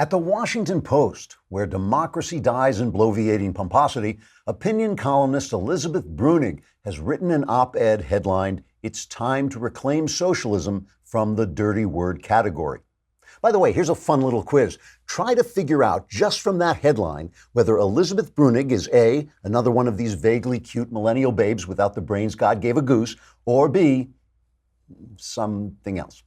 At the Washington Post, where democracy dies in bloviating pomposity, opinion columnist Elizabeth Bruenig has written an op-ed headlined, "It's Time to Reclaim Socialism from the Dirty Word Category." By the way, here's a fun little quiz. Try to figure out, just from that headline, whether Elizabeth Bruenig is A, another one of these vaguely cute millennial babes without the brains God gave a goose, or B, something else.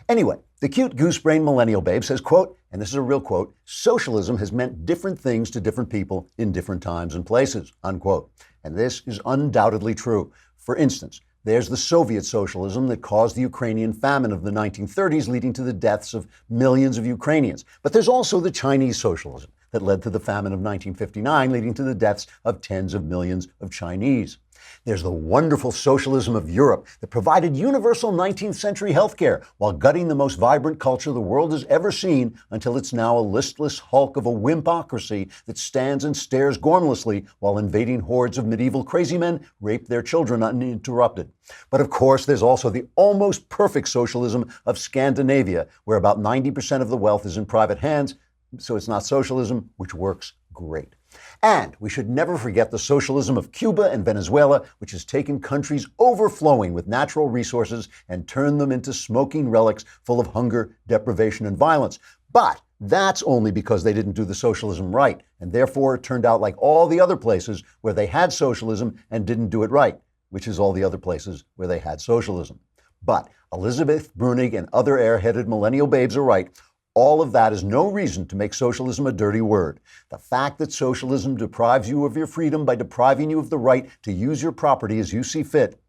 Anyway, the cute goose-brained millennial babe says, quote, and this is a real quote, "Socialism has meant different things to different people in different times and places," unquote. And this is undoubtedly true. For instance, there's the Soviet socialism that caused the Ukrainian famine of the 1930s, leading to the deaths of millions of Ukrainians. But there's also the Chinese socialism that led to the famine of 1959, leading to the deaths of tens of millions of Chinese. There's the wonderful socialism of Europe that provided universal 19th century healthcare while gutting the most vibrant culture the world has ever seen until it's now a listless hulk of a wimpocracy that stands and stares gormlessly while invading hordes of medieval crazy men rape their children uninterrupted. But of course, there's also the almost perfect socialism of Scandinavia, where about 90% of the wealth is in private hands, so it's not socialism, which works great. And we should never forget the socialism of Cuba and Venezuela, which has taken countries overflowing with natural resources and turned them into smoking relics full of hunger, deprivation, and violence. But that's only because they didn't do the socialism right, and therefore it turned out like all the other places where they had socialism and didn't do it right, which is all the other places where they had socialism. But Elizabeth Bruenig and other airheaded millennial babes are right. All of that is no reason to make socialism a dirty word. The fact that socialism deprives you of your freedom by depriving you of the right to use your property as you see fit,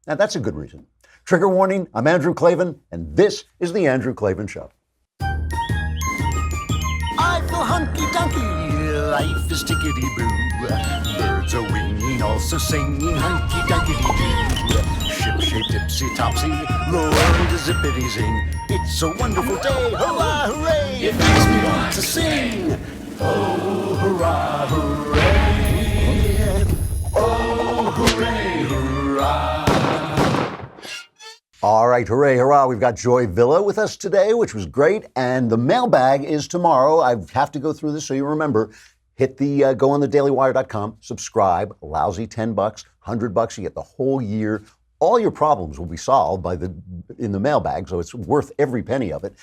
now that's a good reason. Trigger warning, I'm Andrew Klavan, and this is The Andrew Klavan Show. I feel hunky-dunky, life is tickety-boo. Birds are winging, also singing hunky-dunky-doo. Ship-shaped, tipsy-topsy, the world is zippity-zing. It's a wonderful day, hurrah, hooray! It makes me want to sing. Oh, hurrah, hooray! Oh, hooray, hurrah! All right, hooray, hurrah. We've got Joy Villa with us today, which was great. And the mailbag is tomorrow. I have to go through this so you remember. Hit the go on thedailywire.com, subscribe, lousy $10, $100, you get the whole year. All your problems will be solved in the mailbag, so it's worth every penny of it.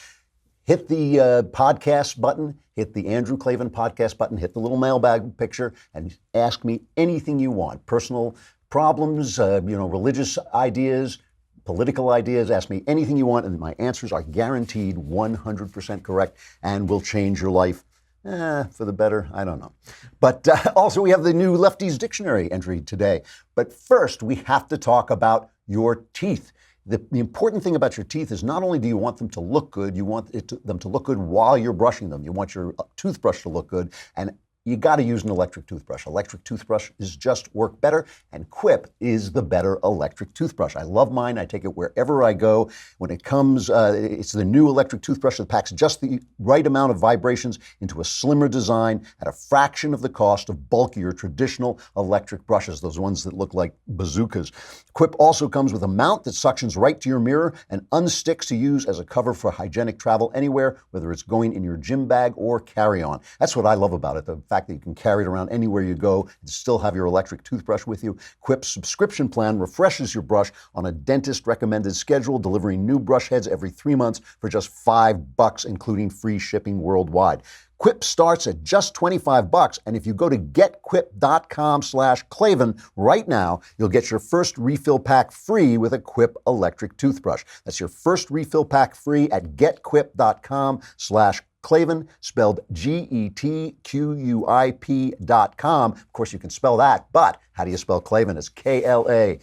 Hit the podcast button, hit the Andrew Klavan podcast button, hit the little mailbag picture, and ask me anything you want. Personal problems, religious ideas, political ideas, ask me anything you want, and my answers are guaranteed 100% correct and will change your life. For the better, I don't know. But also we have the new Lefties Dictionary entry today. But first, we have to talk about your teeth. The important thing about your teeth is not only do you want them to look good, you want them to look good while you're brushing them. You want your toothbrush to look good, and you got to use an electric toothbrush. Electric toothbrushes just work better, and Quip is the better electric toothbrush. I love mine. I take it wherever I go. When it comes, it's the new electric toothbrush that packs just the right amount of vibrations into a slimmer design at a fraction of the cost of bulkier traditional electric brushes, those ones that look like bazookas. Quip also comes with a mount that suctions right to your mirror and unsticks to use as a cover for hygienic travel anywhere, whether it's going in your gym bag or carry-on. That's what I love about it, the fact that you can carry it around anywhere you go and still have your electric toothbrush with you. Quip's subscription plan refreshes your brush on a dentist-recommended schedule, delivering new brush heads every 3 months for just $5, including free shipping worldwide. Quip starts at just $25, and if you go to getquip.com/Klavan right now, you'll get your first refill pack free with a Quip electric toothbrush. That's your first refill pack free at getquip.com/Klavan, spelled GETQUIP.com. Of course, you can spell that, but how do you spell Klavan? It's KLAVAN.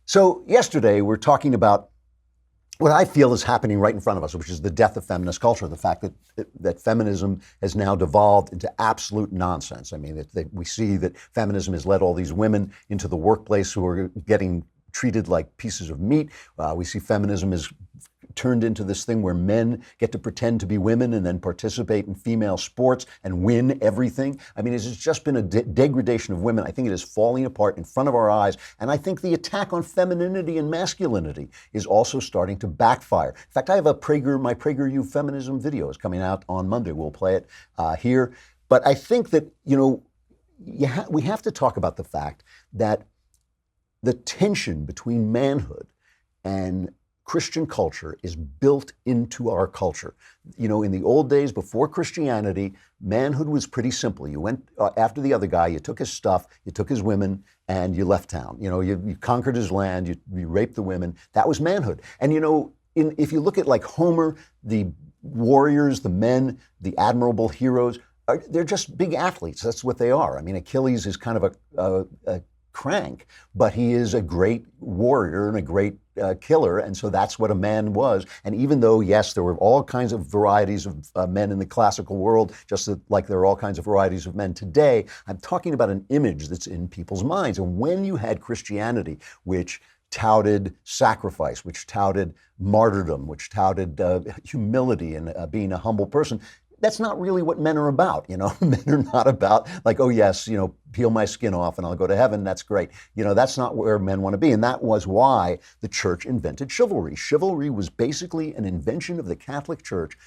So yesterday, we're talking about what I feel is happening right in front of us, which is the death of feminist culture, the fact that feminism has now devolved into absolute nonsense. I mean, we see that feminism has led all these women into the workplace who are getting treated like pieces of meat. We see feminism is turned into this thing where men get to pretend to be women and then participate in female sports and win everything. I mean, it's just been a degradation of women. I think it is falling apart in front of our eyes. And I think the attack on femininity and masculinity is also starting to backfire. In fact, I have my PragerU feminism video is coming out on Monday. We'll play it here. But I think that, we have to talk about the fact that the tension between manhood and Christian culture is built into our culture. In the old days before Christianity, manhood was pretty simple. You went after the other guy, you took his stuff, you took his women, and you left town. You conquered his land, you raped the women. That was manhood. And if you look at like Homer, the warriors, the men, the admirable heroes, they're just big athletes. That's what they are. I mean, Achilles is kind of a crank, but he is a great warrior and a great killer, and so that's what a man was. And even though, yes, there were all kinds of varieties of men in the classical world, just like there are all kinds of varieties of men today, I'm talking about an image that's in people's minds. And when you had Christianity, which touted sacrifice, which touted martyrdom, which touted humility and being a humble person, that's not really what men are about. Men are not about like, oh yes, peel my skin off and I'll go to heaven. That's great. That's not where men want to be. And that was why the church invented chivalry. Chivalry was basically an invention of the Catholic Church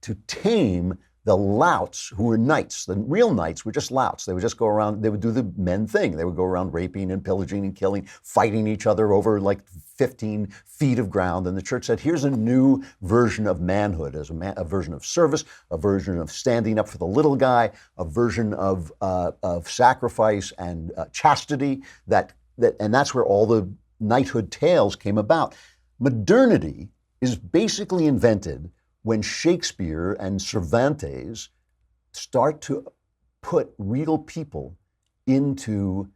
to tame the louts who were knights. The real knights were just louts. They would just go around, they would do the men thing. They would go around raping and pillaging and killing, fighting each other over like 15 feet of ground. And the church said, here's a new version of manhood, as a version of service, a version of standing up for the little guy, a version of sacrifice and chastity, and that's where all the knighthood tales came about. Modernity is basically invented when Shakespeare and Cervantes start to put real people into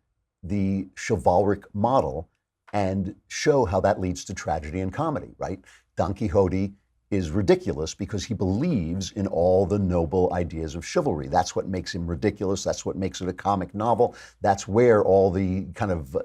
the chivalric model and show how that leads to tragedy and comedy, right? Don Quixote is ridiculous because he believes in all the noble ideas of chivalry. That's what makes him ridiculous. That's what makes it a comic novel. That's where all the kind of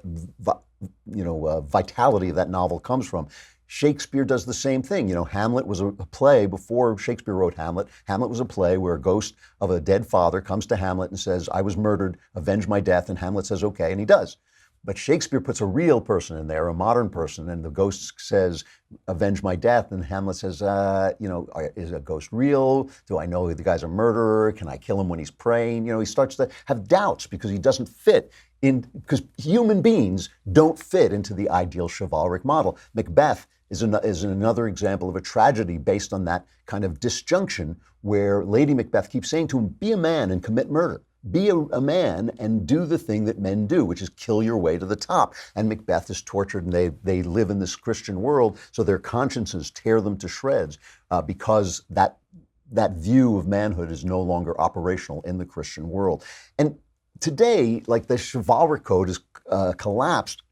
vitality of that novel comes from. Shakespeare does the same thing. Hamlet was a play before Shakespeare wrote Hamlet. Hamlet was a play where a ghost of a dead father comes to Hamlet and says, I was murdered, avenge my death. And Hamlet says, okay, and he does. But Shakespeare puts a real person in there, a modern person, and the ghost says, avenge my death. And Hamlet says, is a ghost real? Do I know the guy's a murderer? Can I kill him when he's praying? He starts to have doubts because he doesn't fit because human beings don't fit into the ideal chivalric model. Macbeth is another example of a tragedy based on that kind of disjunction where Lady Macbeth keeps saying to him, be a man and commit murder. Be a man and do the thing that men do, which is kill your way to the top. And Macbeth is tortured, and they live in this Christian world, so their consciences tear them to shreds because that view of manhood is no longer operational in the Christian world. And today, like the chivalric code is collapsed,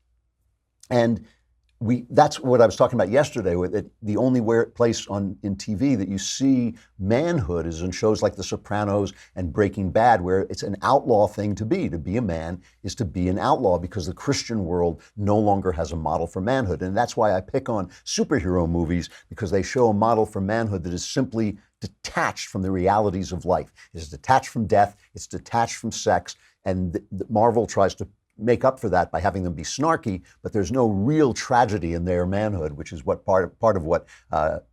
and that's what I was talking about yesterday, with it, the only place in TV that you see manhood is in shows like The Sopranos and Breaking Bad, where it's an outlaw thing to be. To be a man is to be an outlaw because the Christian world no longer has a model for manhood. And that's why I pick on superhero movies, because they show a model for manhood that is simply detached from the realities of life. It's detached from death, it's detached from sex, and Marvel tries to make up for that by having them be snarky, but there's no real tragedy in their manhood, which is what part of what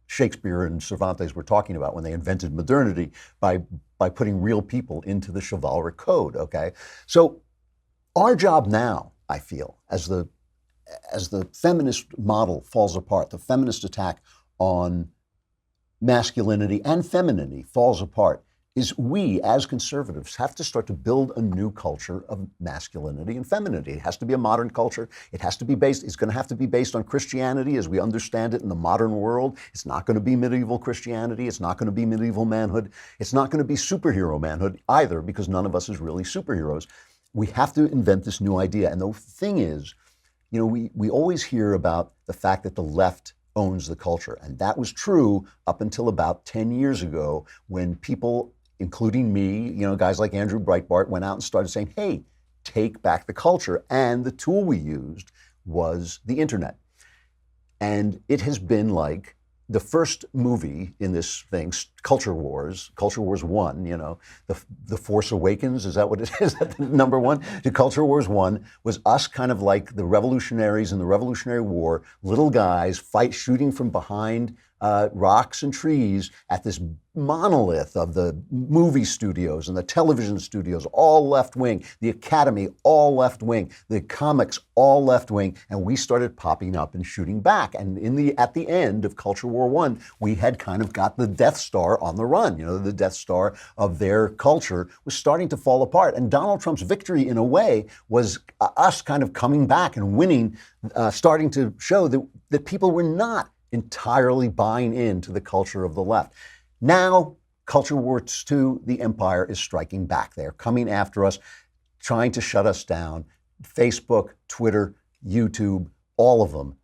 Shakespeare and Cervantes were talking about when they invented modernity by putting real people into the chivalric code. Okay, so our job now, I feel, as the feminist model falls apart, the feminist attack on masculinity and femininity falls apart, is we as conservatives have to start to build a new culture of masculinity and femininity. It has to be a modern culture. It's going to have to be based on Christianity as we understand it in the modern world. It's not going to be medieval Christianity. It's not going to be medieval manhood. It's not going to be superhero manhood either, because none of us is really superheroes. We have to invent this new idea. And the thing is, we always hear about the fact that the left owns the culture. And that was true up until about 10 years ago, when people, including me, guys like Andrew Breitbart, went out and started saying, hey, take back the culture. And the tool we used was the internet. And it has been like the first movie in this thing, Culture Wars 1, the Force Awakens, is that what it is? Is that the number one? The Culture Wars 1 was us kind of like the revolutionaries in the Revolutionary War, little guys shooting from behind rocks and trees at this monolith of the movie studios and the television studios, all left wing, the Academy, all left wing, the comics, all left wing, and we started popping up and shooting back. And at the end of Culture War 1, we had kind of got the Death Star on the run. The Death Star of their culture was starting to fall apart. And Donald Trump's victory, in a way, was us kind of coming back and winning, starting to show that people were not entirely buying into the culture of the left. Now, Culture Wars 2, the empire is striking back. They're coming after us, trying to shut us down. Facebook, Twitter, YouTube, all of them.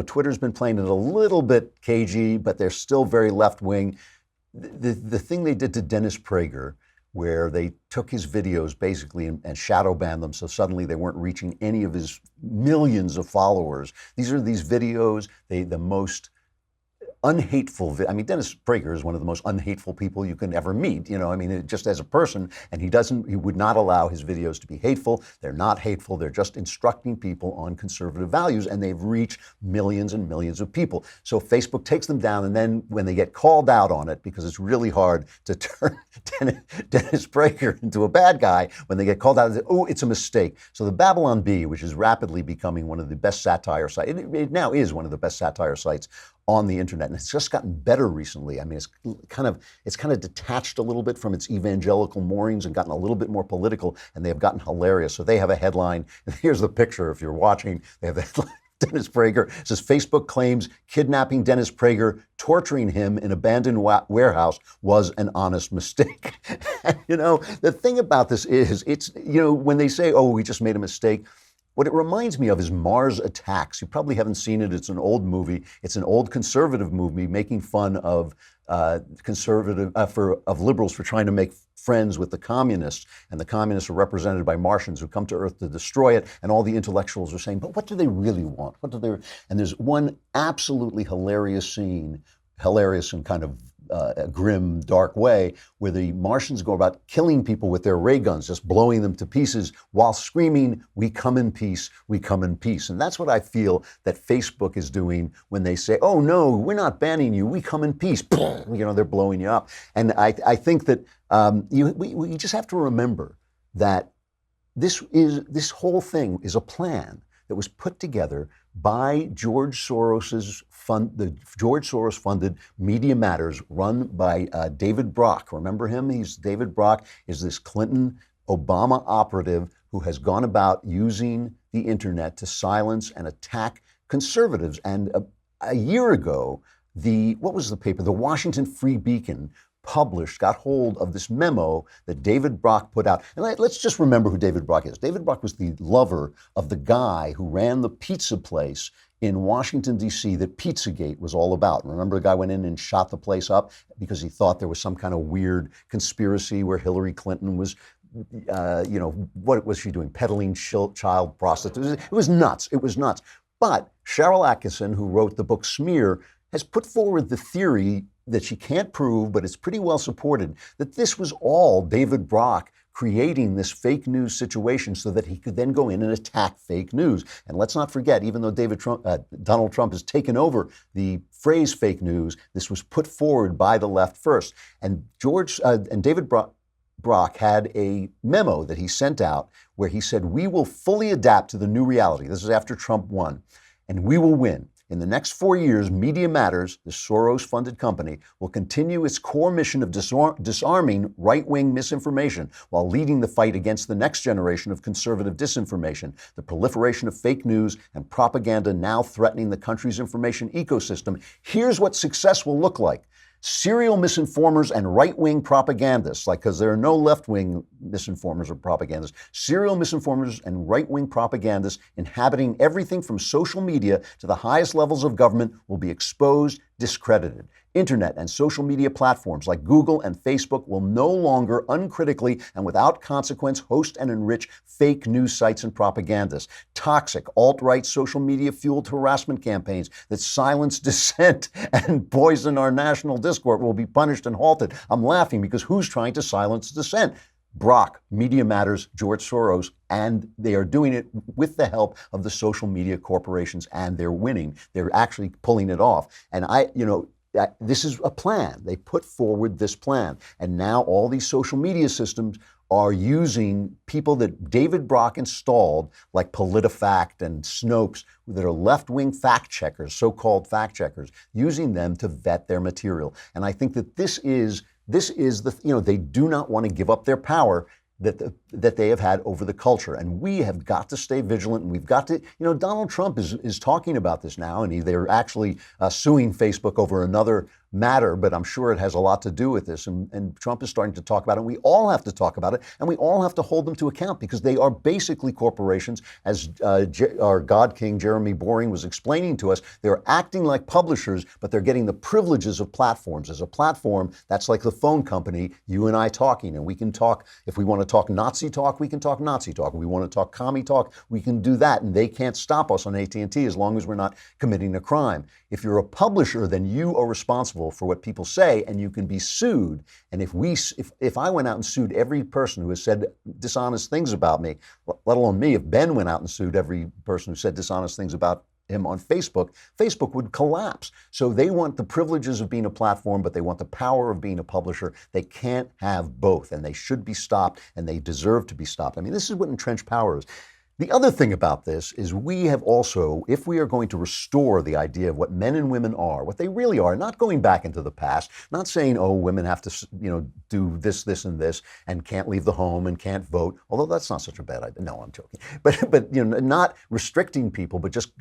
Twitter's been playing it a little bit cagey, but they're still very left-wing. The thing they did to Dennis Prager, where they took his videos basically and shadow banned them, so suddenly they weren't reaching any of his millions of followers. These are these videos, the most unhateful. Dennis Prager is one of the most unhateful people you can ever meet. Just as a person, and he would not allow his videos to be hateful. They're not hateful. They're just instructing people on conservative values, and they've reached millions and millions of people. So Facebook takes them down, and then when they get called out on it, because it's really hard to turn Dennis Prager into a bad guy, when they get called out, they say, oh, it's a mistake. So the Babylon Bee, which is rapidly becoming one of the best satire sites, it now is one of the best satire sites on the internet, and it's just gotten better recently. It's kind of detached a little bit from its evangelical moorings and gotten a little bit more political, and they have gotten hilarious. So they have a headline, and here's the picture if you're watching. They have the headline, Dennis Prager. It says, Facebook claims kidnapping Dennis Prager, torturing him in abandoned warehouse was an honest mistake. The thing about this is, it's, when they say, oh, we just made a mistake, what it reminds me of is Mars Attacks. You probably haven't seen it. It's an old movie. It's an old conservative movie making fun of liberals for trying to make friends with the communists. And the communists are represented by Martians who come to Earth to destroy it. And all the intellectuals are saying, but what do they really want? And there's one absolutely hilarious scene, hilarious and kind of a grim, dark way, where the Martians go about killing people with their ray guns, just blowing them to pieces while screaming, we come in peace, we come in peace. And that's what I feel that Facebook is doing when they say, oh no, we're not banning you, we come in peace. They're blowing you up. And I think that we just have to remember that this whole thing is a plan that was put together by George Soros funded Media Matters, run by David Brock. Remember him? David Brock is this Clinton Obama operative who has gone about using the internet to silence and attack conservatives. And a year ago, what was the paper? The Washington Free Beacon got hold of this memo that David Brock put out. And let's just remember who David Brock is. David Brock was the lover of the guy who ran the pizza place in Washington, D.C. that Pizzagate was all about. Remember, the guy went in and shot the place up because he thought there was some kind of weird conspiracy where Hillary Clinton was, what was she doing? Peddling child prostitutes. It was nuts. It was nuts. But Sharyl Attkisson, who wrote the book Smear, has put forward the theory that she can't prove, but it's pretty well supported, that this was all David Brock creating this fake news situation so that he could then go in and attack fake news. And let's not forget, even though Donald Trump has taken over the phrase fake news, this was put forward by the left first. And David Brock had a memo that he sent out where he said, we will fully adapt to the new reality. This is after Trump won, and we will win. In the next 4 years, Media Matters, the Soros-funded company, will continue its core mission of disarming right-wing misinformation while leading the fight against the next generation of conservative disinformation, the proliferation of fake news and propaganda now threatening the country's information ecosystem. Here's what success will look like. Serial misinformers and right-wing propagandists, because there are no left-wing misinformers or propagandists, serial misinformers and right-wing propagandists inhabiting everything from social media to the highest levels of government will be exposed, discredited. Internet and social media platforms like Google and Facebook will no longer uncritically and without consequence host and enrich fake news sites and propagandists. Toxic alt-right social media fueled harassment campaigns that silence dissent and poison our national discourse will be punished and halted. I'm laughing because who's trying to silence dissent? Brock, Media Matters, George Soros, and they are doing it with the help of the social media corporations, and they're winning. They're actually pulling it off. And this is a plan. They put forward this plan. And now all these social media systems are using people that David Brock installed, like PolitiFact and Snopes, that are left-wing fact checkers, so-called fact checkers, using them to vet their material. And I think that this is they do not want to give up their power that they have had over the culture. And we have got to stay vigilant, and we've got to, Donald Trump is talking about this now, and they're actually suing Facebook over another matter, but I'm sure it has a lot to do with this. And Trump is starting to talk about it. And we all have to talk about it, and we all have to hold them to account because they are basically corporations. As our God King Jeremy Boring was explaining to us, they're acting like publishers, but they're getting the privileges of platforms. As a platform, that's like the phone company, you and I talking, and we can talk. If we want to talk Nazi talk, we can talk Nazi talk. If we want to talk commie talk, we can do that, and they can't stop us on AT&T as long as we're not committing a crime. If you're a publisher, then you are responsible for what people say, and you can be sued. And if I went out and sued every person who has said dishonest things about me, let alone me, if Ben went out and sued every person who said dishonest things about him on Facebook, Facebook would collapse. So they want the privileges of being a platform, but they want the power of being a publisher. They can't have both, and they should be stopped, and they deserve to be stopped. I mean, this is what entrenched power is. The other thing about this is we have also, if we are going to restore the idea of what men and women are, what they really are, not going back into the past, not saying, oh, women have to, do this, this, and this, and can't leave the home and can't vote, although that's not such a bad idea. No, I'm joking. But not restricting people, but just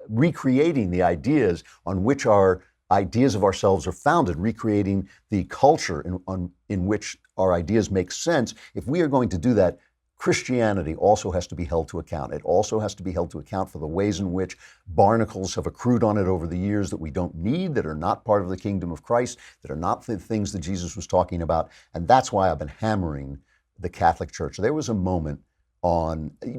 recreating the ideas on which our ideas of ourselves are founded, recreating the culture in which our ideas make sense. If we are going to do that, Christianity also has to be held to account. It also has to be held to account for the ways in which barnacles have accrued on it over the years that we don't need, that are not part of the kingdom of Christ, that are not the things that Jesus was talking about. And that's why I've been hammering the Catholic Church. There was a moment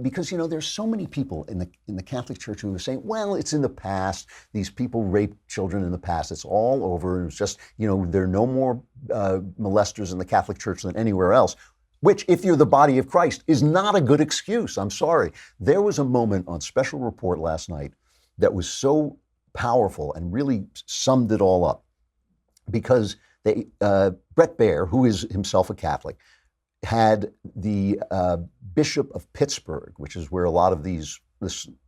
because there's so many people in the Catholic Church who are saying, well, it's in the past. These people raped children in the past. It's all over. It's just, there are no more molesters in the Catholic Church than anywhere else. Which, if you're the body of Christ, is not a good excuse. I'm sorry. There was a moment on Special Report last night that was so powerful and really summed it all up. Because Brett Baer, who is himself a Catholic, had the Bishop of Pittsburgh, which is where a lot of this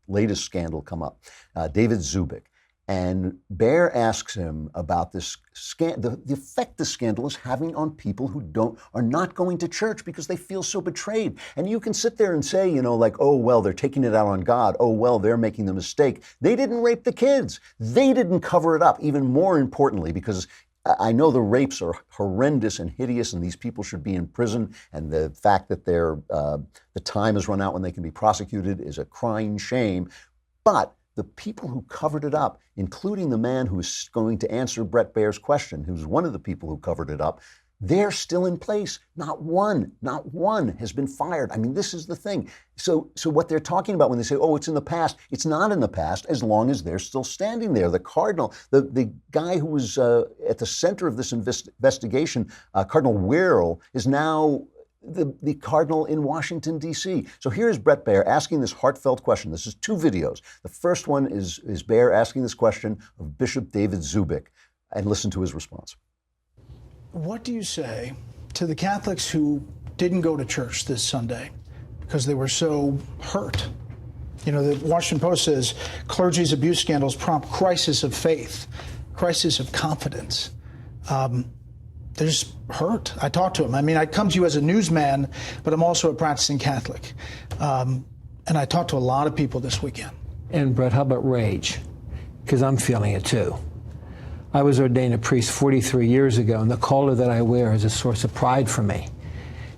latest scandal come up, David Zubik. And Baer asks him about this the effect the scandal is having on people who are not going to church because they feel so betrayed. And you can sit there and say, oh, well, they're taking it out on God. Oh, well, they're making the mistake. They didn't rape the kids. They didn't cover it up. Even more importantly, because I know the rapes are horrendous and hideous, and these people should be in prison. And the fact that the time has run out when they can be prosecuted is a crying shame. But the people who covered it up, including the man who is going to answer Brett Baer's question, who's one of the people who covered it up, they're still in place. Not one has been fired. I mean, this is the thing. So what they're talking about when they say, oh, it's in the past, it's not in the past as long as they're still standing there. The cardinal, the guy who was at the center of this investigation, Cardinal Wuerl, is now the cardinal in Washington, D.C. So here's Brett Baer asking this heartfelt question. This is two videos. The first one is Baer asking this question of Bishop David Zubik, and listen to his response. What do you say to the Catholics who didn't go to church this Sunday because they were so hurt? The Washington Post says clergy's abuse scandals prompt crisis of faith, crisis of confidence. They're just hurt. I talked to them. I mean, I come to you as a newsman, but I'm also a practicing Catholic. And I talked to a lot of people this weekend. And Brett, how about rage? Because I'm feeling it too. I was ordained a priest 43 years ago, and the collar that I wear is a source of pride for me.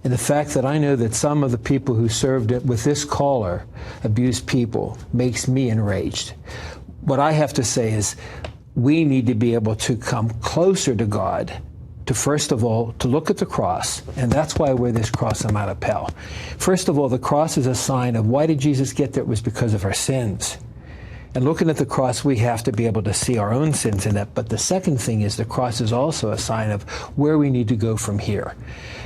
And the fact that I know that some of the people who served it with this collar abused people makes me enraged. What I have to say is, we need to be able to come closer to God, to first of all, to look at the cross, and that's why I wear this cross on my lapel. First of all, the cross is a sign of why did Jesus get there? It was because of our sins. And looking at the cross, we have to be able to see our own sins in it. But the second thing is the cross is also a sign of where we need to go from here.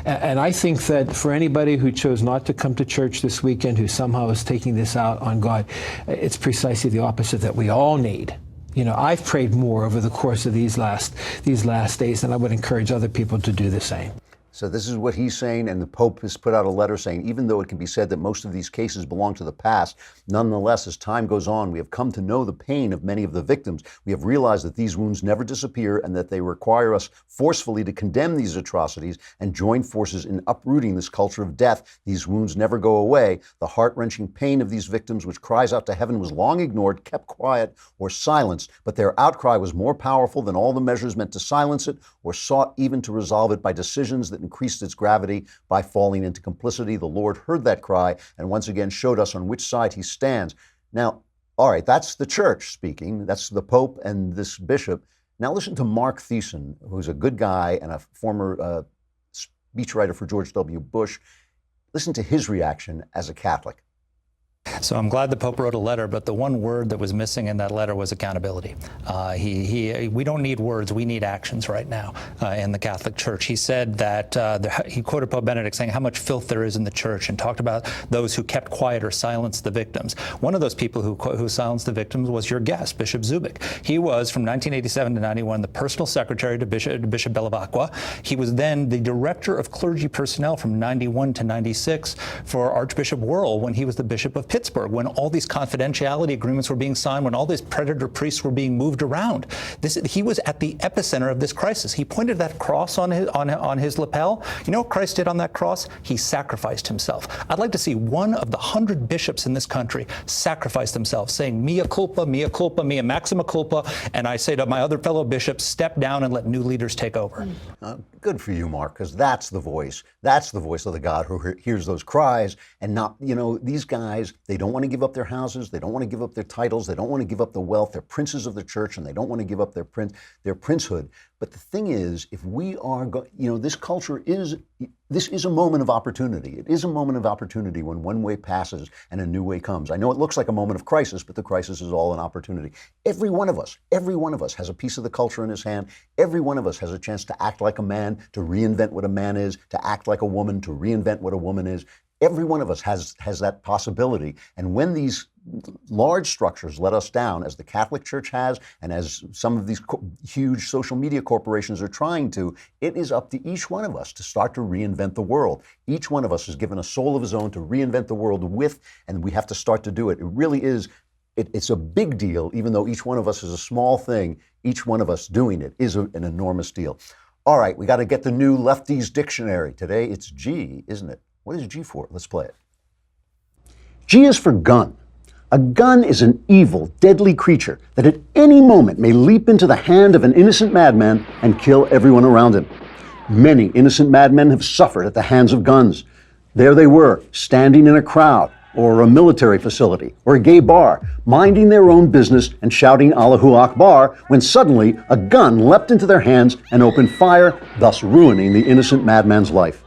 And I think that for anybody who chose not to come to church this weekend, who somehow is taking this out on God, it's precisely the opposite that we all need. You know, I've prayed more over the course of these last days, and I would encourage other people to do the same. So this is what he's saying, and the Pope has put out a letter saying, even though it can be said that most of these cases belong to the past, nonetheless, as time goes on, we have come to know the pain of many of the victims. We have realized that these wounds never disappear and that they require us forcefully to condemn these atrocities and join forces in uprooting this culture of death. These wounds never go away. The heart-wrenching pain of these victims, which cries out to heaven, was long ignored, kept quiet, or silenced, but their outcry was more powerful than all the measures meant to silence it or sought even to resolve it by decisions that increased its gravity by falling into complicity. The Lord heard that cry and once again showed us on which side he stands. Now, all right, that's the church speaking. That's the Pope and this bishop. Now listen to Mark Thiessen, who's a good guy and a former speechwriter for George W. Bush. Listen to his reaction as a Catholic. So I'm glad the Pope wrote a letter, but the one word that was missing in that letter was accountability. We don't need words, we need actions right now in the Catholic Church. He said that, he quoted Pope Benedict saying how much filth there is in the church and talked about those who kept quiet or silenced the victims. One of those people who silenced the victims was your guest, Bishop Zubik. He was, from 1987 to 91, the personal secretary to Bishop Bellavacqua. He was then the director of clergy personnel from 91 to 96 for Archbishop Wuerl when he was the Bishop of Pittsburgh, when all these confidentiality agreements were being signed, when all these predator priests were being moved around. He was at the epicenter of this crisis. He pointed that cross on his lapel. You know what Christ did on that cross? He sacrificed himself. I'd like to see one of the 100 bishops in this country sacrifice themselves, saying, mea culpa, mea maxima culpa. And I say to my other fellow bishops, step down and let new leaders take over. Good for you, Mark, because that's the voice. That's the voice of the God who hears those cries. And not, you know, these guys, they don't want to give up their houses. They don't want to give up their titles. They don't want to give up the wealth. They're princes of the church, and they don't want to give up their princehood. But the thing is, if we are, this culture this is a moment of opportunity. It is a moment of opportunity when one way passes and a new way comes. I know it looks like a moment of crisis, but the crisis is all an opportunity. Every one of us has a piece of the culture in his hand. Every one of us has a chance to act like a man, to reinvent what a man is, to act like a woman, to reinvent what a woman is. Every one of us has that possibility. And when these large structures let us down, as the Catholic Church has, and as some of these huge social media corporations are trying to, it is up to each one of us to start to reinvent the world. Each one of us is given a soul of his own to reinvent the world with, and we have to start to do it. It really is, it's a big deal, even though each one of us is a small thing. Each one of us doing it is an enormous deal. All right, we got to get the new Lefties Dictionary. Today it's G, isn't it? What is G for? Let's play it. G is for gun. A gun is an evil, deadly creature that at any moment may leap into the hand of an innocent madman and kill everyone around him. Many innocent madmen have suffered at the hands of guns. There they were, standing in a crowd, or a military facility, or a gay bar, minding their own business and shouting Allahu Akbar, when suddenly a gun leapt into their hands and opened fire, thus ruining the innocent madman's life.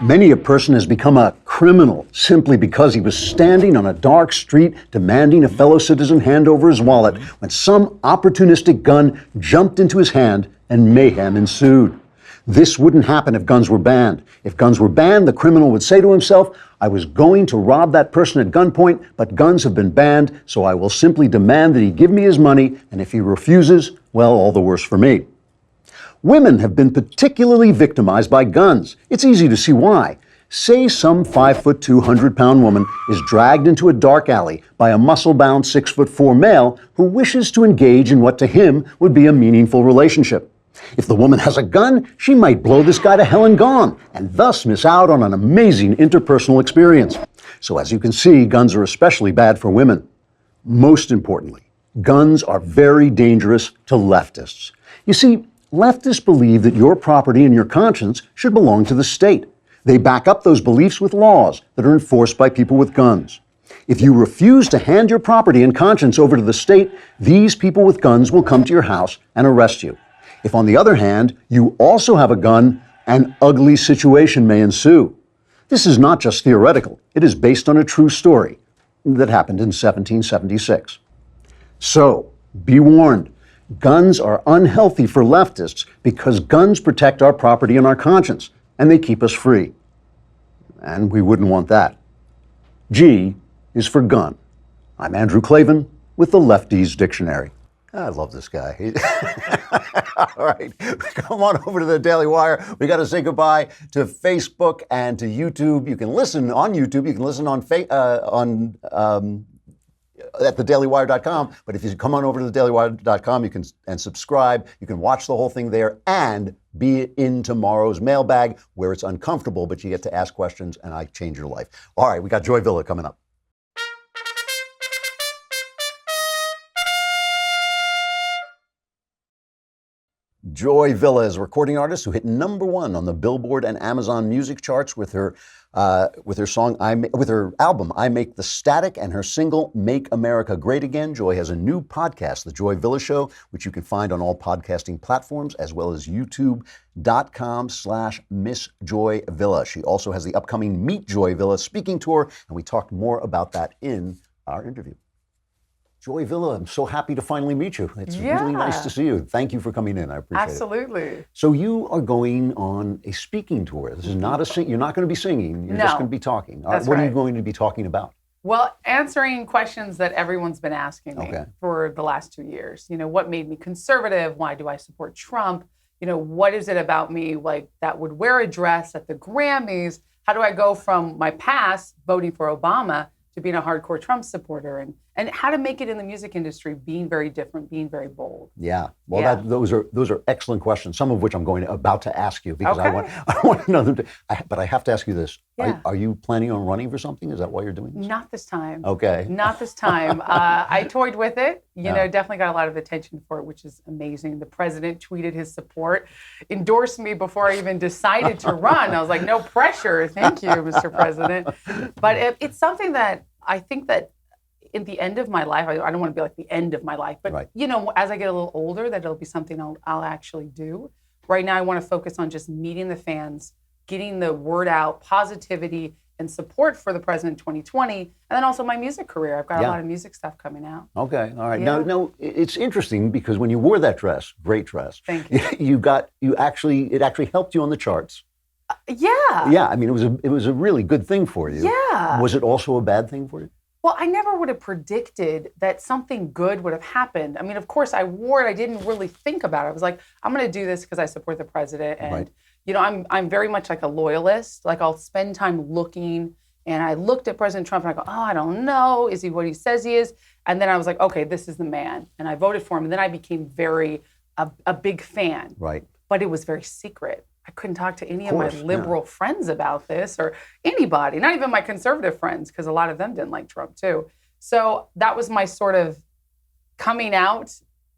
Many a person has become a criminal simply because he was standing on a dark street demanding a fellow citizen hand over his wallet when some opportunistic gun jumped into his hand and mayhem ensued. This wouldn't happen if guns were banned. If guns were banned, the criminal would say to himself, I was going to rob that person at gunpoint, but guns have been banned, so I will simply demand that he give me his money, and if he refuses, well, all the worse for me. Women have been particularly victimized by guns. It's easy to see why. Say some 5'2", 100-pound woman is dragged into a dark alley by a muscle-bound 6'4" male who wishes to engage in what to him would be a meaningful relationship. If the woman has a gun, she might blow this guy to hell and gone, and thus miss out on an amazing interpersonal experience. So as you can see, guns are especially bad for women. Most importantly, guns are very dangerous to leftists. You see, leftists believe that your property and your conscience should belong to the state. They back up those beliefs with laws that are enforced by people with guns. If you refuse to hand your property and conscience over to the state, these people with guns will come to your house and arrest you. If, on the other hand, you also have a gun, an ugly situation may ensue. This is not just theoretical. It is based on a true story that happened in 1776. So, be warned. Guns are unhealthy for leftists because guns protect our property and our conscience, and they keep us free. And we wouldn't want that. G is for gun. I'm Andrew Klavan with the Lefties Dictionary. I love this guy. All right, come on over to the Daily Wire. We got to say goodbye to Facebook and to YouTube. You can listen on YouTube. You can listen on at thedailywire.com. But if you come on over to thedailywire.com, you can and subscribe. You can watch the whole thing there and be in tomorrow's mailbag, where it's uncomfortable, but you get to ask questions, and I change your life. All right, we got Joy Villa coming up. Joy Villa is a recording artist who hit #1 on the Billboard and Amazon music charts with her album "I Make the Static" and her single "Make America Great Again." Joy has a new podcast, The Joy Villa Show, which you can find on all podcasting platforms as well as youtube.com/Miss Joy Villa. She also has the upcoming Meet Joy Villa speaking tour, and we talked more about that in our interview. Joy Villa, I'm so happy to finally meet you. It's really nice to see you. Thank you for coming in. I appreciate it. Absolutely. So you are going on a speaking tour. This is not you're not going to be singing. You're just going to be talking. That's what right. are you going to be talking about? Well, answering questions that everyone's been asking me for the last 2 years. You know, what made me conservative? Why do I support Trump? You know, what is it about me like that would wear a dress at the Grammys? How do I go from my past voting for Obama to being a hardcore Trump supporter, and how to make it in the music industry, being very different, being very bold. Yeah, well, those are excellent questions. Some of which I'm about to ask you because I want to know them. But I have to ask you this: are you planning on running for something? Is that why you're doing this? Not this time. Okay. Not this time. I toyed with it. You know, definitely got a lot of attention for it, which is amazing. The president tweeted his support, endorsed me before I even decided to run. I was like, no pressure. Thank you, Mr. President. But it's something that I think that in the end of my life, I don't want to be like the end of my life, but you know, as I get a little older, that it'll be something I'll actually do. Right now, I want to focus on just meeting the fans, getting the word out, positivity and support for the president in 2020, and then also my music career. I've got a lot of music stuff coming out. Okay, all right. Yeah. Now, it's interesting because when you wore that dress, great dress. Thank you. it actually helped you on the charts. Yeah, I mean, it was a really good thing for you. Yeah. Was it also a bad thing for you? Well, I never would have predicted that something good would have happened. I mean, of course, I wore it. I didn't really think about it. I was like, I'm going to do this because I support the president, and you know, I'm very much like a loyalist. Like, I'll spend time looking, and I looked at President Trump, and I go, oh, I don't know. Is he what he says he is? And then I was like, okay, this is the man, and I voted for him. And then I became a big fan. Right. But it was very secret. I couldn't talk to any of my liberal friends about this, or anybody, not even my conservative friends, because a lot of them didn't like Trump too. So that was my sort of coming out,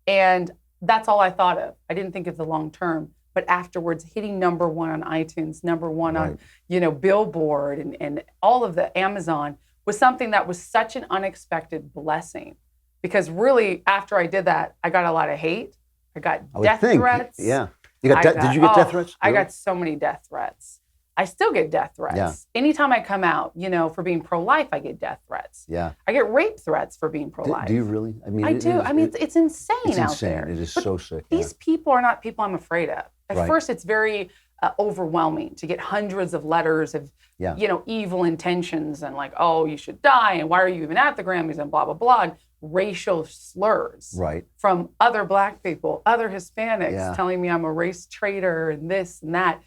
and that's all I thought of. I didn't think of the long term, but afterwards hitting #1 on iTunes, #1 on, you know, Billboard and all of the Amazon was something that was such an unexpected blessing, because really after I did that, I got a lot of hate. I got death threats. Yeah. Did you get death threats? I got so many death threats. I still get death threats. Yeah. Anytime I come out, you know, for being pro-life, I get death threats. Yeah. I get rape threats for being pro-life. Do you really? I mean, I do. I mean, it's insane out there. It is but so sick. These people are not people I'm afraid of. At first, it's very overwhelming to get hundreds of letters of, you know, evil intentions and like, oh, you should die, and why are you even at the Grammys, and blah, blah, blah. And racial slurs from other Black people, other Hispanics telling me I'm a race traitor and this and that,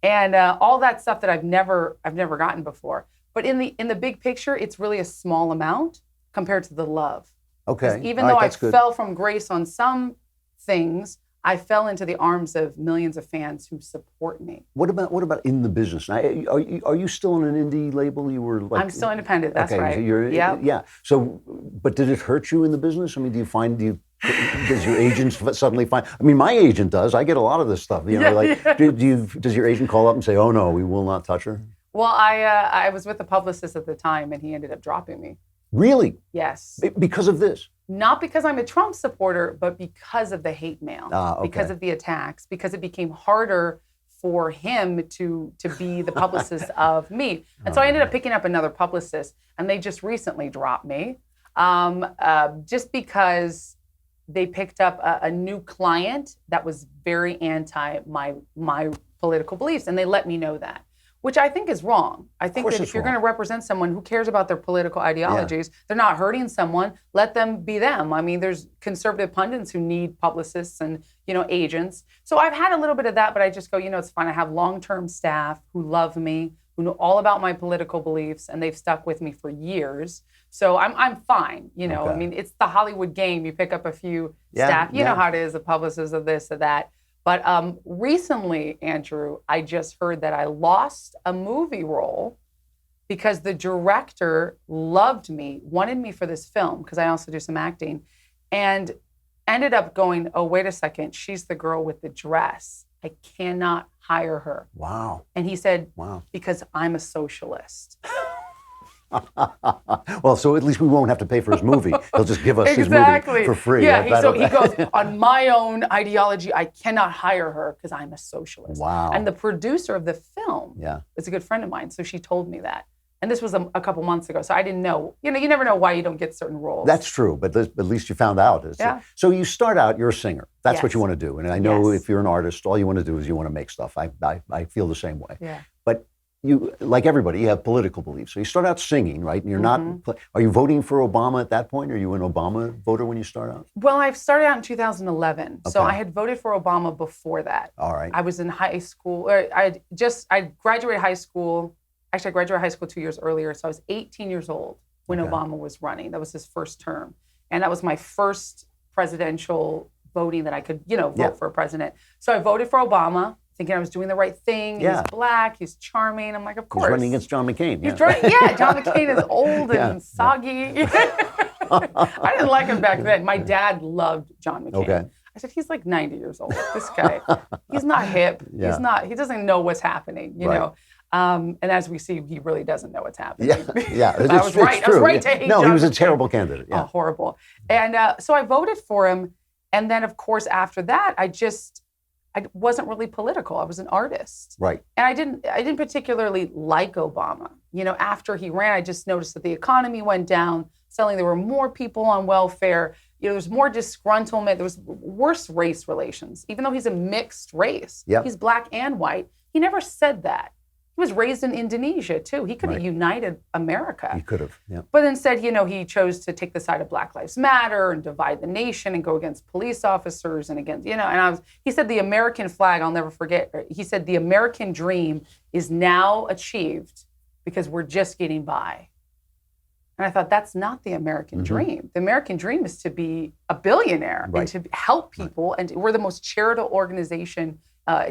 and all that stuff that I've never gotten before. But in the big picture, it's really a small amount compared to the love. Okay. Even though I fell from grace on some things, I fell into the arms of millions of fans who support me. What about in the business? Now, are you still on an indie label? You were like, I'm still independent. That's right. So yeah. So, but did it hurt you in the business? I mean, does your agent suddenly find? I mean, my agent does. I get a lot of this stuff. You know, does your agent call up and say, "Oh no, we will not touch her"? Well, I was with a publicist at the time, and he ended up dropping me. Really? Yes. Because of this? Not because I'm a Trump supporter, but because of the hate mail, Okay. because of the attacks, because it became harder for him to be the publicist of me. And so I ended up picking up another publicist, and they just recently dropped me just because they picked up a new client that was very anti my political beliefs, and they let me know that, which I think is wrong. I think that if you're going to represent someone who cares about their political ideologies, they're not hurting someone, let them be them. I mean, there's conservative pundits who need publicists and, agents. So I've had a little bit of that, but I just go, it's fine. I have long-term staff who love me, who know all about my political beliefs, and they've stuck with me for years. So I'm fine. I mean, it's the Hollywood game. You pick up a few staff. You know how it is, the publicist of this or that. But recently, Andrew, I just heard that I lost a movie role because the director loved me, wanted me for this film, because I also do some acting, and ended up going, oh, wait a second, she's the girl with the dress. I cannot hire her. Wow. And he said, wow, because I'm a socialist. Well, so at least we won't have to pay for his movie. He'll just give us his movie for free. Yeah, so he goes, on my own ideology, I cannot hire her because I'm a socialist. Wow. And the producer of the film is a good friend of mine, so she told me that. And this was a couple months ago, so I didn't know. You never know why you don't get certain roles. That's true, but at least you found out. So you start out, you're a singer. That's what you want to do. And I know if you're an artist, all you want to do is you want to make stuff. I feel the same way. Yeah. But you, like everybody, you have political beliefs. So you start out singing, right? And you're not, are you voting for Obama at that point? Are you an Obama voter when you start out? Well, I started out in 2011. So I had voted for Obama before that. All right. I was in high school. I graduated high school. Actually, I graduated high school 2 years earlier. So I was 18 years old when Obama was running. That was his first term. And that was my first presidential voting that I could, vote for a president. So I voted for Obama, thinking I was doing the right thing. He's black, he's charming. I'm like, of course. He's running against John McCain. John McCain is old and soggy. I didn't like him back then. My dad loved John McCain. Okay. I said, he's like 90 years old. This guy, he's not hip. He doesn't know what's happening, you know. And as we see, he really doesn't know what's happening. I was right. I was right to hate John he was a McCain. terrible candidate. Oh, horrible. And so I voted for him. And then, of course, after that, I wasn't really political. I was an artist. Right. And I didn't particularly like Obama. After he ran, I just noticed that the economy went down. Suddenly there were more people on welfare. There was more disgruntlement. There was worse race relations. Even though he's a mixed race, he's black and white. He never said that. He was raised in Indonesia, too. He could have united America. He could have, But instead, he chose to take the side of Black Lives Matter and divide the nation and go against police officers and against, he said the American flag, I'll never forget, he said the American dream is now achieved because we're just getting by. And I thought, that's not the American dream. The American dream is to be a billionaire and to help people. And we're the most charitable organization,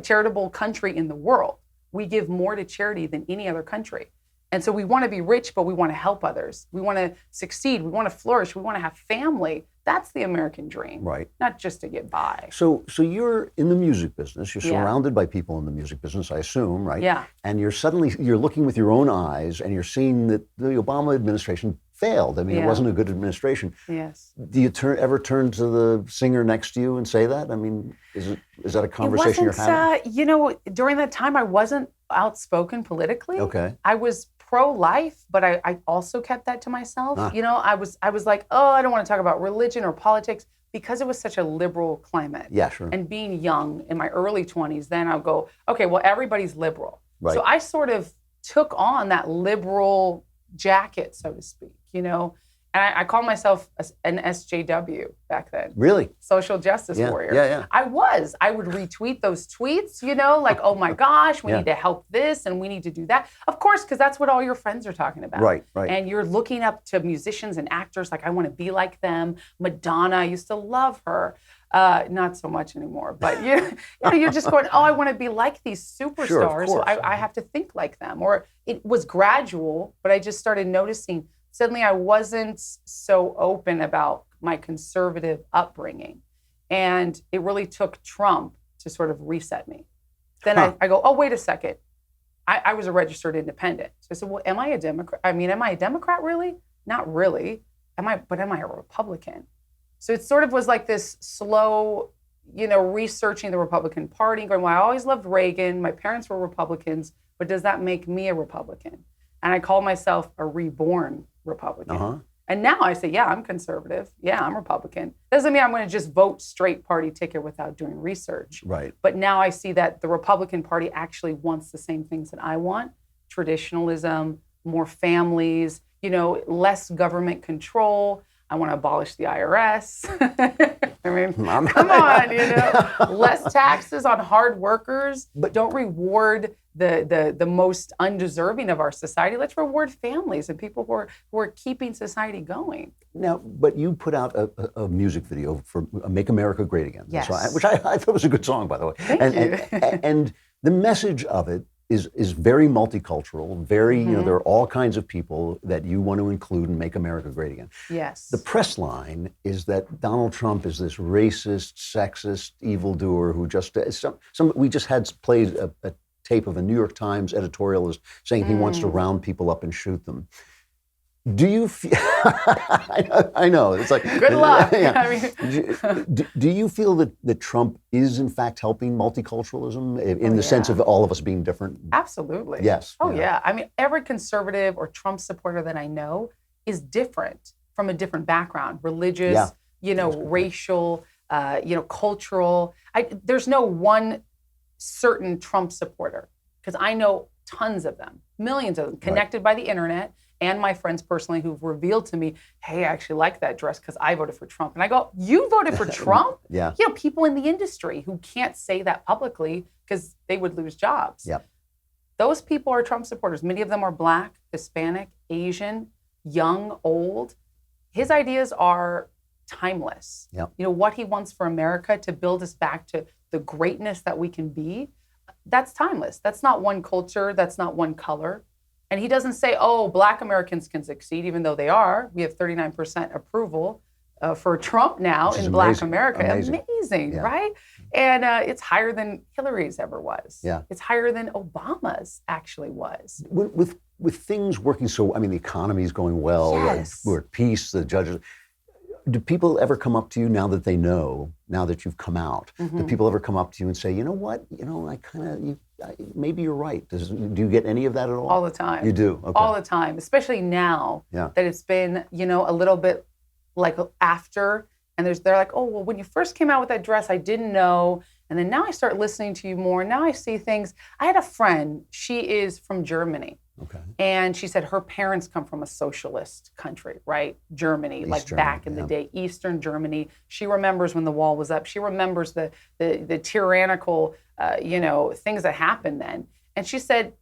charitable country in the world. We give more to charity than any other country. And so we want to be rich, but we want to help others. We want to succeed. We want to flourish. We want to have family. That's the American dream. Right. Not just to get by. So you're in the music business. You're surrounded by people in the music business, I assume, right? Yeah. And you're looking with your own eyes and you're seeing that the Obama administration failed. I mean, it wasn't a good administration. Yes. Do you ever turn to the singer next to you and say that? I mean, is that a conversation you're having? During that time, I wasn't outspoken politically. Okay. I was pro-life, but I also kept that to myself. I was like, oh, I don't want to talk about religion or politics because it was such a liberal climate. Yeah, sure. And being young in my early 20s, then I'll go, okay, well, everybody's liberal. Right. So I sort of took on that liberal jacket, so to speak, And I called myself an SJW back then. Really? Social justice warrior. Yeah. I would retweet those tweets, like, oh my gosh, we need to help this and we need to do that. Of course, because that's what all your friends are talking about. Right. And you're looking up to musicians and actors like, I want to be like them. Madonna, I used to love her. Not so much anymore, but you're just going, oh, I want to be like these superstars. Sure, of so course. I have to think like them. Or it was gradual, but I just started noticing suddenly I wasn't so open about my conservative upbringing. And it really took Trump to sort of reset me. Then I go, oh, wait a second. I was a registered independent. So I said, well, am I a Democrat? Am I a Democrat really? not really. Am I a Republican? So it sort of was like this slow, researching the Republican Party, going, well, I always loved Reagan. My parents were Republicans, but does that make me a Republican? And I call myself a reborn Republican. Uh-huh. And now I say, yeah, I'm conservative. Yeah, I'm Republican. Doesn't mean I'm going to just vote straight party ticket without doing research. Right. But now I see that the Republican Party actually wants the same things that I want. Traditionalism, more families, less government control. I want to abolish the IRS. I mean, come on, less taxes on hard workers, but don't reward the most undeserving of our society. Let's reward families and people who are keeping society going. Now, but you put out a music video for "Make America Great Again," Yes. which I thought was a good song, by the way. Thank you. And the message of it is very multicultural. Very, there are all kinds of people that you want to include and make America great again. Yes. The press line is that Donald Trump is this racist, sexist, evildoer who just we just had played a tape of a New York Times editorialist saying he wants to round people up and shoot them. Do you feel? I know it's like good luck. Yeah. I mean, do you feel that Trump is in fact helping multiculturalism in the sense of all of us being different? absolutely. Yes. Oh, yeah. I mean, every conservative or Trump supporter that I know is different from a different background, religious, racial, cultural. There's no one certain Trump supporter because I know tons of them, millions of them, connected by the internet. And my friends personally who've revealed to me, hey, I actually like that dress because I voted for Trump. And I go, you voted for Trump? Yeah. People in the industry who can't say that publicly because they would lose jobs. Yep. Those people are Trump supporters. Many of them are Black, Hispanic, Asian, young, old. His ideas are timeless. Yep. What he wants for America to build us back to the greatness that we can be, that's timeless. That's not one culture. That's not one color. And he doesn't say, oh, Black Americans can succeed, even though they are. We have 39% approval for Trump now in Black America. Amazing, Yeah. right? And it's higher than Hillary's ever was. Yeah. It's higher than Obama's actually was. With things working so, I mean, the economy is going well. Yes. We're at peace. The judges. Do people ever come up to you now that they know, now that you've come out? Do people ever come up to you and say, you know what? Maybe you're right. Do you get any of that at all? All the time. You do? Okay. All the time, especially now that it's been, a little bit like after, and they're like, oh, well, when you first came out with that dress, I didn't know. And then now I start listening to you more. Now I see things. I had a friend, she is from Germany. Okay. And she said her parents come from a socialist country, right? Germany, East like Germany, back in the day, Eastern Germany. She remembers when the wall was up. She remembers the tyrannical, things that happened then. And she said,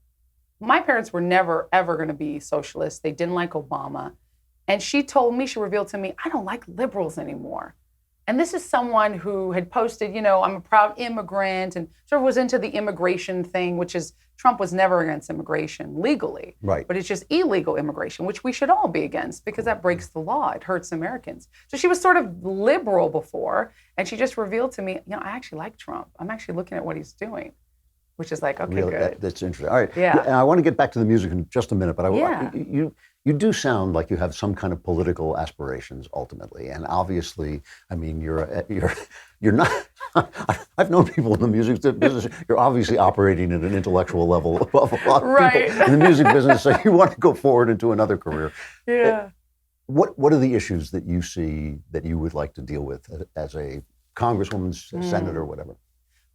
my parents were never, ever going to be socialists. They didn't like Obama. And she told me, she revealed to me, I don't like liberals anymore. And this is someone who had posted, I'm a proud immigrant and sort of was into the immigration thing, which is Trump was never against immigration legally. Right. But it's just illegal immigration, which we should all be against because that breaks the law. It hurts Americans. So she was sort of liberal before, and she just revealed to me, I actually like Trump. I'm actually looking at what he's doing, which is like, okay, Really, good. that's interesting. All right. Yeah. And I want to get back to the music in just a minute, but Yeah. you do sound like you have some kind of political aspirations ultimately, and obviously, I mean, you're not. I've known people in the music business. You're obviously operating at an intellectual level above a lot of Right. people in the music business. So you want to go forward into another career. Yeah. What are the issues that you see that you would like to deal with as a congresswoman, senator, whatever?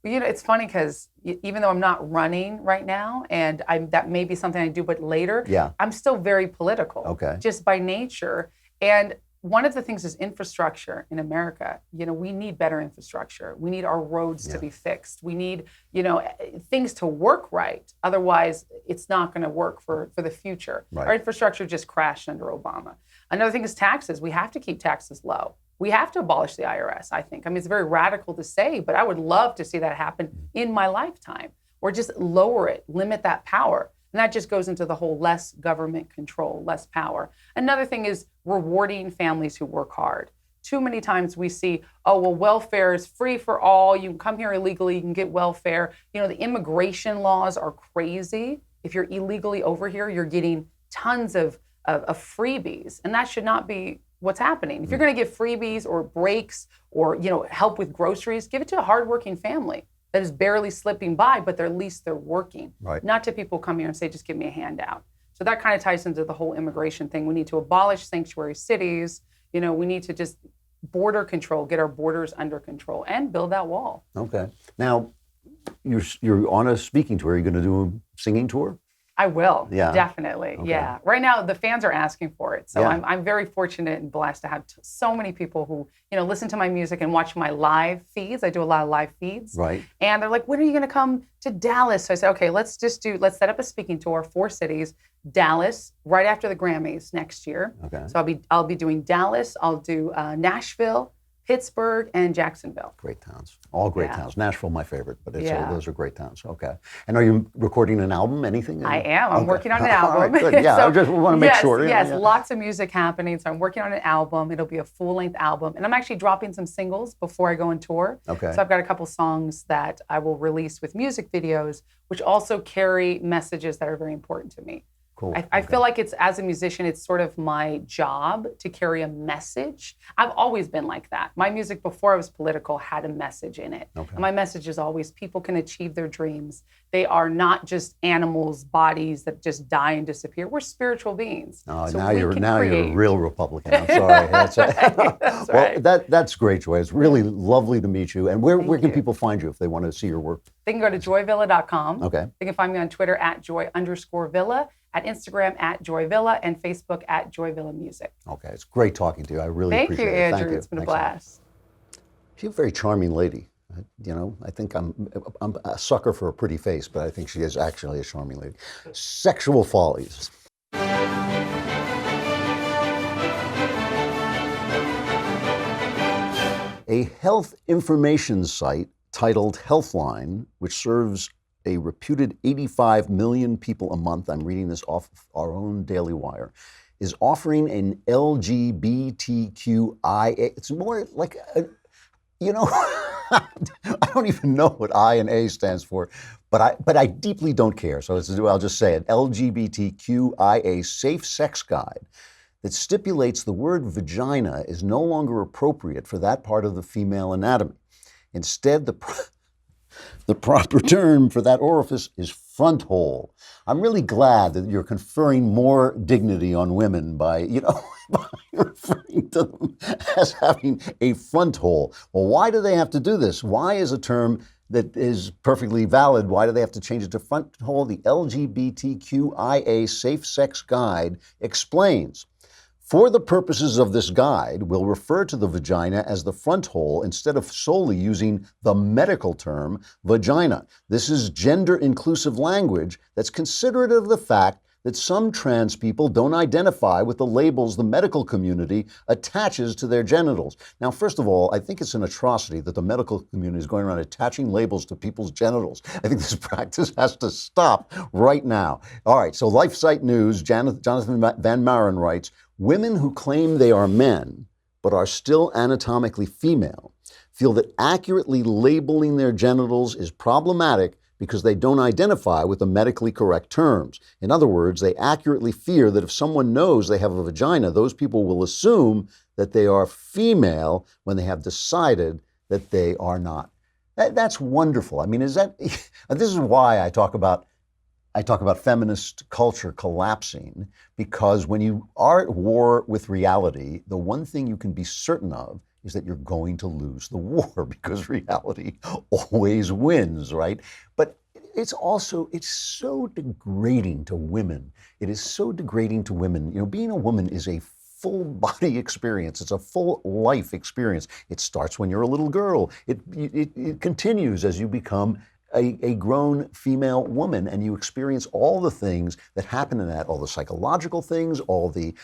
It's funny because even though I'm not running right now, and that may be something I do, but later, Yeah. I'm still very political, Okay. just by nature. And one of the things is infrastructure in America. We need better infrastructure. We need our roads to be fixed. We need, things to work right. Otherwise, it's not going to work for the future. Right. Our infrastructure just crashed under Obama. Another thing is taxes. We have to keep taxes low. We have to abolish the IRS, I think. I mean, it's very radical to say, but I would love to see that happen in my lifetime, or just lower it, limit that power. And that just goes into the whole less government control, less power. Another thing is rewarding families who work hard. Too many times we see, oh, well, welfare is free for all. You can come here illegally, you can get welfare. The immigration laws are crazy. If you're illegally over here, you're getting tons of of freebies, and that should not be what's happening. If you're going to give freebies or breaks or help with groceries, give it to a hardworking family that is barely slipping by, but at least they're working. Right. Not to people come here and say, just give me a handout. So that kind of ties into the whole immigration thing. We need to abolish sanctuary cities. We need to just border control, get our borders under control, and build that wall. Okay. Now, you're on a speaking tour. Are you going to do a singing tour? I will, Yeah. definitely. Okay. Yeah. Right now, the fans are asking for it. So Yeah. I'm very fortunate and blessed to have so many people who, listen to my music and watch my live feeds. I do a lot of live feeds. Right. And they're like, when are you going to come to Dallas? So I said, okay, let's set up a speaking tour, 4 cities, Dallas, right after the Grammys next year. Okay. So I'll be doing Dallas, I'll do Nashville, Pittsburgh, and Jacksonville. Great towns. All great Yeah. towns. Nashville, my favorite, but Yeah. those are great towns. Okay. And are you recording an album? Anything? I am. I'm Okay. working on an All album. right, good. Yeah, I just want to make yes, sure. Yes, Yeah. lots of music happening. So I'm working on an album. It'll be a full-length album. And I'm actually dropping some singles before I go on tour. Okay. So I've got a couple songs that I will release with music videos, which also carry messages that are very important to me. Cool. I feel like as a musician, it's sort of my job to carry a message. I've always been like that. My music before I was political had a message in it. Okay. And my message is always people can achieve their dreams. They are not just animals, bodies that just die and disappear. We're spiritual beings. Oh, So now we you're can a create. real Republican. I'm sorry. That's That's right. Well, that's great, Joy. It's really lovely to meet you. And where can you. people find you if they want to see your work? They can go to joyvilla.com. Okay. They can find me on Twitter @joy_villa, at Instagram @joyvilla, and Facebook @joyvillamusic. Okay. It's great talking to you. I really Thank appreciate you, it. Andrew. Thank you. It's been a Excellent. blast. She's a very charming lady. I think I'm a sucker for a pretty face, but I think she is actually a charming lady. Sexual Follies. A health information site titled Healthline, which serves a reputed 85 million people a month, I'm reading this off of our own Daily Wire, is offering an LGBTQIA. It's more like, I don't even know what I and A stands for, but I deeply don't care. So I'll just say it, LGBTQIA Safe Sex Guide, that stipulates the word vagina is no longer appropriate for that part of the female anatomy. Instead, the proper term for that orifice is front hole. I'm really glad that you're conferring more dignity on women by referring to them as having a front hole. Well, why do they have to do this? Why is a term that is perfectly valid, why do they have to change it to front hole? The LGBTQIA Safe Sex Guide explains. For the purposes of this guide, we'll refer to the vagina as the front hole instead of solely using the medical term vagina. This is gender-inclusive language that's considerate of the fact that some trans people don't identify with the labels the medical community attaches to their genitals. Now, first of all, I think it's an atrocity that the medical community is going around attaching labels to people's genitals. I think this practice has to stop right now. All right, so LifeSite News, Jonathan Van Maren writes, women who claim they are men but are still anatomically female feel that accurately labeling their genitals is problematic because they don't identify with the medically correct terms. In other words, they accurately fear that if someone knows they have a vagina, those people will assume that they are female when they have decided that they are not. That's wonderful. I mean, this is why I talk about feminist culture collapsing, because when you are at war with reality, the one thing you can be certain of is that you're going to lose the war because reality always wins, right? But it's so degrading to women. It is so degrading to women. Being a woman is a full body experience. It's a full life experience. It starts when you're a little girl. It continues as you become a grown female woman, and you experience all the things that happen in that, all the psychological things, all the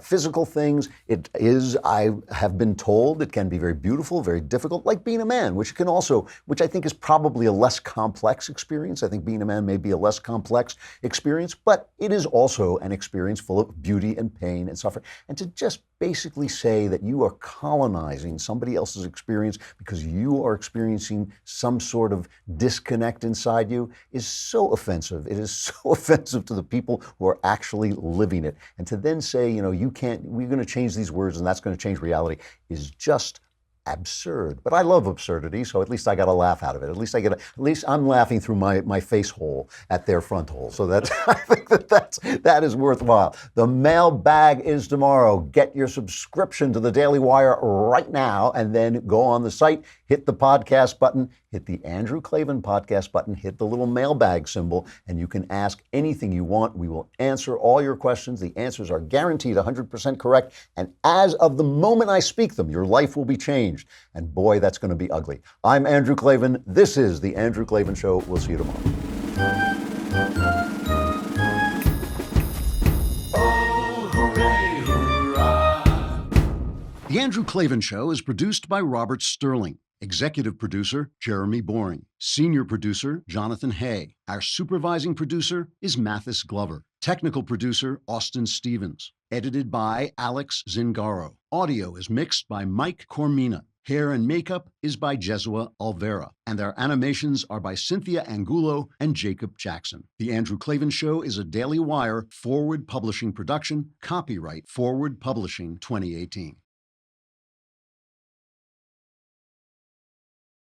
physical things. It is, I have been told, it can be very beautiful, very difficult, like being a man, which I think is probably a less complex experience. I think being a man may be a less complex experience, but it is also an experience full of beauty and pain and suffering. And to just basically say that you are colonizing somebody else's experience because you are experiencing some sort of disconnect inside you is so offensive. It is so offensive to the people who are actually living it. And to then say, you know, we're going to change these words and that's going to change reality is just absurd. But I love absurdity, so at least I got a laugh out of it. At least I'm laughing through my face hole at their front hole. So that's I think that is worthwhile. The mailbag is tomorrow. Get your subscription to the Daily Wire right now, and then go on the site, hit the podcast button, hit the Andrew Klavan podcast button, hit the little mailbag symbol, and you can ask anything you want. We will answer all your questions. The answers are guaranteed 100% correct, and as of the moment I speak them, your life will be changed. And boy, that's going to be ugly. I'm Andrew Klavan. This is The Andrew Klavan Show. We'll see you tomorrow. The Andrew Klavan Show is produced by Robert Sterling. Executive producer, Jeremy Boring. Senior producer, Jonathan Hay. Our supervising producer is Mathis Glover. Technical producer, Austin Stevens. Edited by Alex Zingaro. Audio is mixed by Mike Cormina. Hair and makeup is by Jesua Alvera. And our animations are by Cynthia Angulo and Jacob Jackson. The Andrew Klavan Show is a Daily Wire Forward Publishing production. Copyright Forward Publishing 2018.